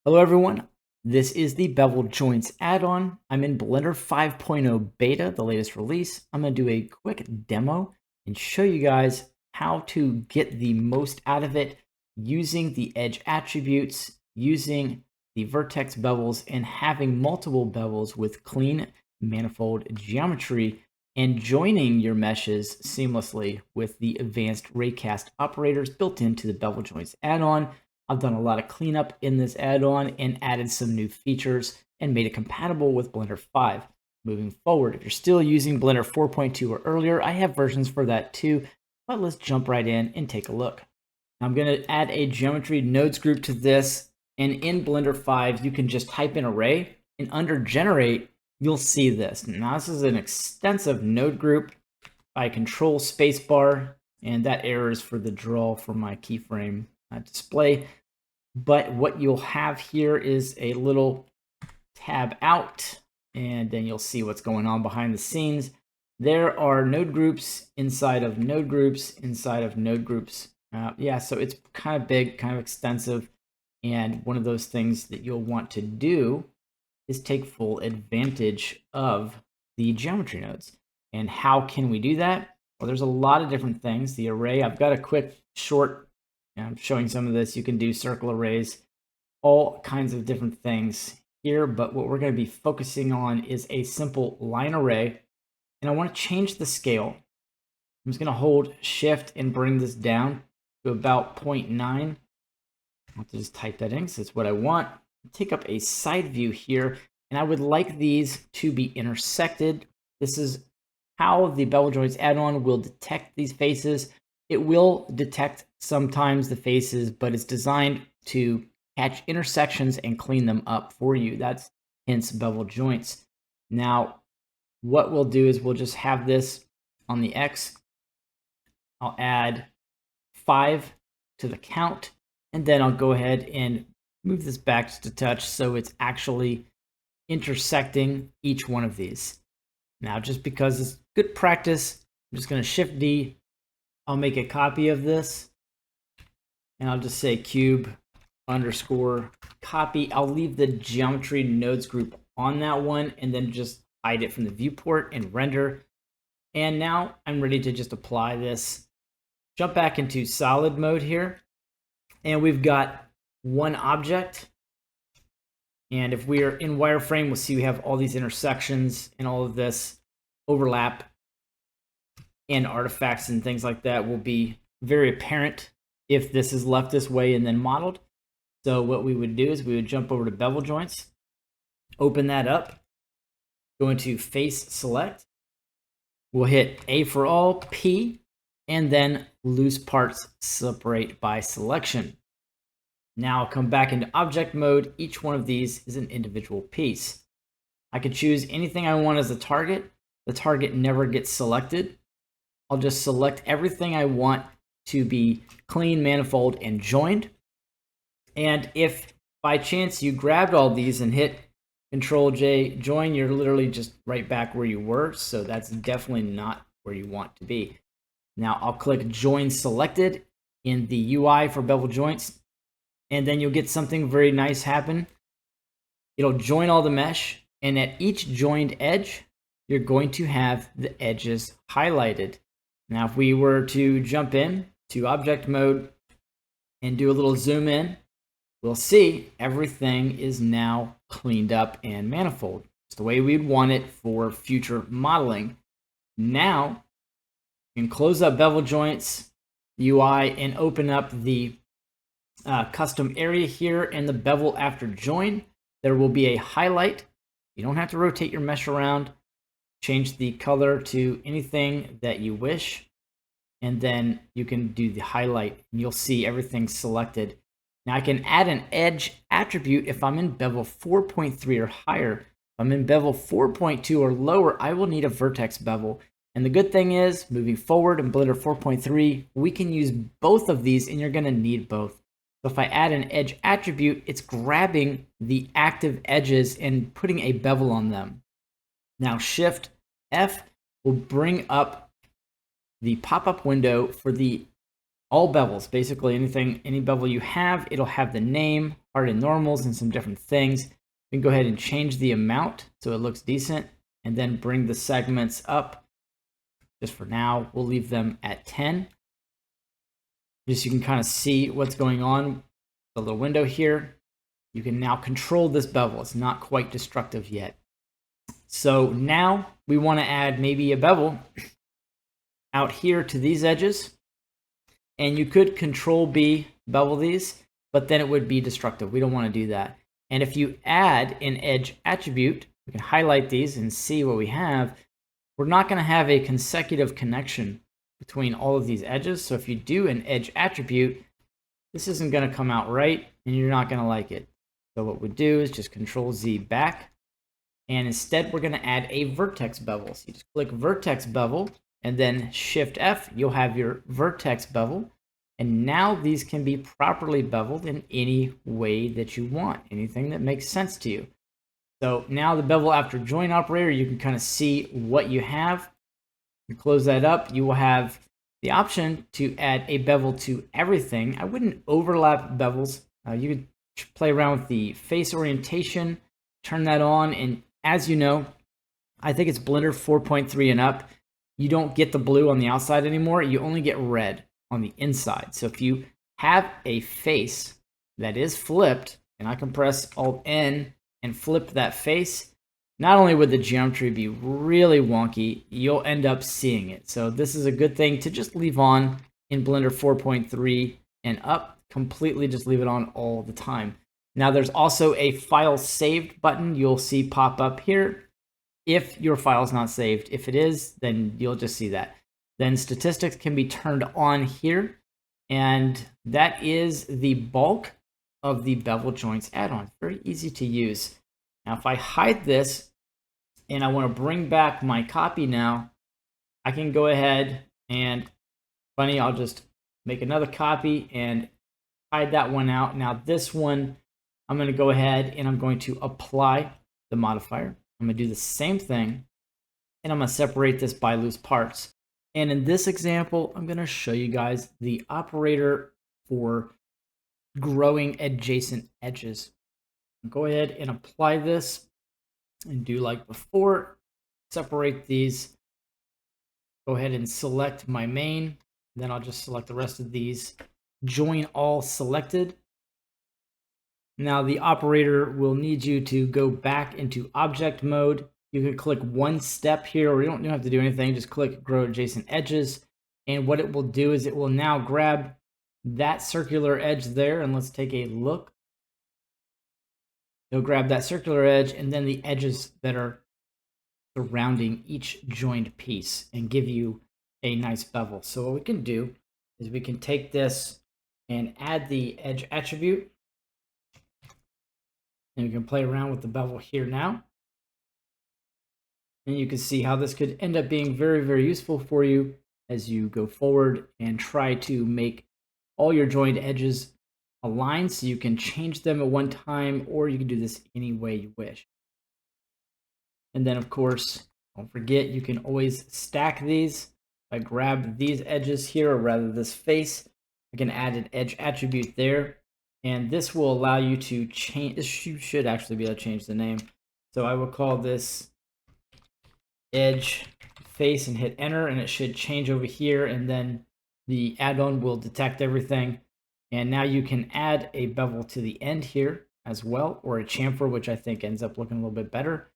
Hello everyone, this is the Bevel Joints add-on. I'm in Blender 5.0 beta, the latest release. I'm going to do a quick demo and show you guys how to get the most out of it using the edge attributes, using the vertex bevels, and having multiple bevels with clean manifold geometry and joining your meshes seamlessly with the advanced raycast operators built into the Bevel Joints add-on. I've done a lot of cleanup in this add-on and added some new features and made it compatible with Blender 5. Moving forward, if you're still using Blender 4.2 or earlier, I have versions for that too, but let's jump right in and take a look. I'm going to add a geometry nodes group to this, and in Blender 5, you can just type in array, and under generate, you'll see this. Now, this is an extensive node group. I control spacebar, and that error is for the draw for my keyframe display. But what you'll have here is a little tab out, and then you'll see what's going on behind the scenes. There are node groups inside of node groups inside of node groups. Yeah, so it's kind of big, kind of extensive. And one of those things that you'll want to do is take full advantage of the geometry nodes. And how can we do that? Well, there's a lot of different things. The array, I've got a quick short, I'm showing some of this. You can do circle arrays, all kinds of different things here. But what we're going to be focusing on is a simple line array. And I want to change the scale. I'm just going to hold shift and bring this down to about 0.9. I'll have to just type that in because it's what I want. Take up a side view here, and I would like these to be intersected. This is how the Bevel Joints add-on will detect these faces. It will detect sometimes the faces, but it's designed to catch intersections and clean them up for you. That's hence Bevel Joints. Now, what we'll do is we'll just have this on the X. I'll add 5 to the count, and then I'll go ahead and move this back just a touch so it's actually intersecting each one of these. Now, just because it's good practice, I'm just going to Shift D. I'll make a copy of this, and I'll just say cube underscore copy. I'll leave the geometry nodes group on that one, and then just hide it from the viewport and render. And now I'm ready to just apply this. Jump back into solid mode here, and we've got one object. And if we are in wireframe, we'll see we have all these intersections and all of this overlap, and artifacts and things like that will be very apparent if this is left this way and then modeled. So what we would do is we would jump over to Bevel Joints, open that up, go into Face Select. We'll hit A for all, P, and then Loose Parts Separate by Selection. Now I'll come back into object mode. Each one of these is an individual piece. I can choose anything I want as a target. The target never gets selected. I'll just select everything I want to be clean, manifold, and joined. And if by chance you grabbed all these and hit Control J, join, you're literally just right back where you were. So that's definitely not where you want to be. Now I'll click Join Selected in the UI for Bevel Joints, and then you'll get something very nice happen. It'll join all the mesh, and at each joined edge, you're going to have the edges highlighted. Now, if we were to jump in to object mode and do a little zoom in, we'll see everything is now cleaned up and manifold. It's the way we'd want it for future modeling. Now, you can close up Bevel Joints UI and open up the custom area here in the bevel after join. There will be a highlight. You don't have to rotate your mesh around. Change the color to anything that you wish, and then you can do the highlight, and you'll see everything selected. Now I can add an edge attribute if I'm in Bevel 4.3 or higher. If I'm in Bevel 4.2 or lower, I will need a vertex bevel. And the good thing is, moving forward in Blender 4.3, we can use both of these, and you're going to need both. So if I add an edge attribute, it's grabbing the active edges and putting a bevel on them. Now Shift F will bring up the pop-up window for the all bevels, basically anything, any bevel you have, it'll have the name, hard and normals, and some different things. You can go ahead and change the amount so it looks decent, and then bring the segments up. Just for now, we'll leave them at 10. Just so you can kind of see what's going on. The little window here. You can now control this bevel. It's not quite destructive yet. So now we want to add maybe a bevel out here to these edges. And you could Control B bevel these, but then it would be destructive. We don't want to do that. And if you add an edge attribute, we can highlight these and see what we have. We're not going to have a consecutive connection between all of these edges. So if you do an edge attribute, this isn't going to come out right, and you're not going to like it. So what we do is just Control Z back, and instead we're going to add a vertex bevel. So you just click vertex bevel, and then Shift F, you'll have your vertex bevel. And now these can be properly beveled in any way that you want, anything that makes sense to you. So now the bevel after join operator, you can kind of see what you have. You close that up, you will have the option to add a bevel to everything. I wouldn't overlap bevels. You could play around with the face orientation, turn that on, and as you know, I think it's Blender 4.3 and up. You don't get the blue on the outside anymore. You only get red on the inside. So if you have a face that is flipped, and I can press Alt-N and flip that face, not only would the geometry be really wonky, you'll end up seeing it. So this is a good thing to just leave on in Blender 4.3 and up. Completely just leave it on all the time. Now there's also a file saved button you'll see pop up here if your file is not saved. If it is, then you'll just see that. Then statistics can be turned on here, and that is the bulk of the bevel joints add-on. Very easy to use. Now if I hide this and I want to bring back my copy now, I can go ahead and, I'll just make another copy and hide that one out. Now this one, I'm going to go ahead and I'm going to apply the modifier. I'm going to do the same thing, and I'm going to separate this by loose parts. And in this example, I'm going to show you guys the operator for growing adjacent edges. Go ahead and apply this and do like before. Separate these. Go ahead and select my main. Then I'll just select the rest of these. Join all selected. Now the operator will need you to go back into object mode. You can click one step here, or you don't have to do anything. Just click grow adjacent edges. And what it will do is it will now grab that circular edge there. And let's take a look. It'll grab that circular edge and then the edges that are surrounding each joined piece and give you a nice bevel. So what we can do is we can take this and add the edge attribute. And we can play around with the bevel here now. And you can see how this could end up being very, very useful for you as you go forward and try to make all your joined edges aligned, so you can change them at one time, or you can do this any way you wish. And then of course, don't forget, you can always stack these. If I grab these edges here, or rather this face, I can add an edge attribute there. And this will allow you to change, you should actually be able to change the name. So I will call this edge face and hit enter, and it should change over here, and then the add-on will detect everything. And now you can add a bevel to the end here as well, or a chamfer, which I think ends up looking a little bit better.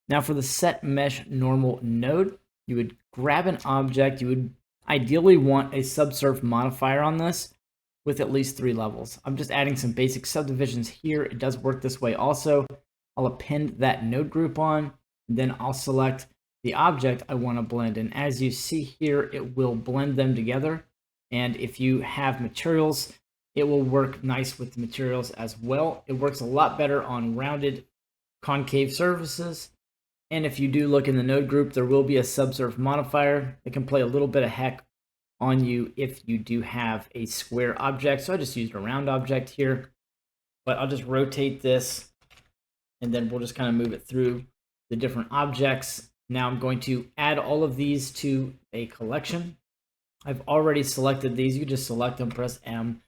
Now for the set mesh normal node, you would grab an object. You would ideally want a subsurf modifier on this with at least 3 levels. I'm just adding some basic subdivisions here. It does work this way also. I'll append that node group on, and then I'll select the object I want to blend. And as you see here, it will blend them together. And if you have materials, it will work nice with the materials as well. It works a lot better on rounded concave surfaces. And if you do look in the node group, there will be a subsurf modifier that can play a little bit of heck on you if you do have a square object. So I just used a round object here, but I'll just rotate this, and then we'll just kind of move it through the different objects. Now I'm going to add all of these to a collection. I've already selected these. You just select them, press M,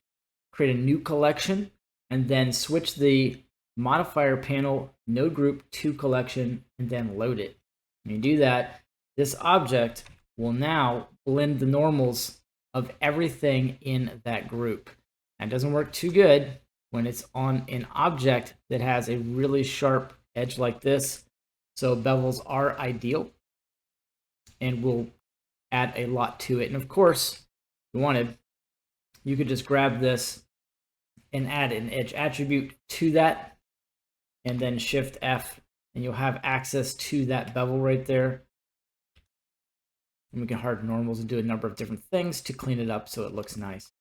create a new collection, and then switch the modifier panel node group to collection, and then load it. When you do that, this object will now blend the normals of everything in that group. That doesn't work too good when it's on an object that has a really sharp edge like this. So bevels are ideal and will add a lot to it. And of course, if you wanted, you could just grab this and add an edge attribute to that, and then Shift F, and you'll have access to that bevel right there. And we can harden normals and do a number of different things to clean it up so it looks nice.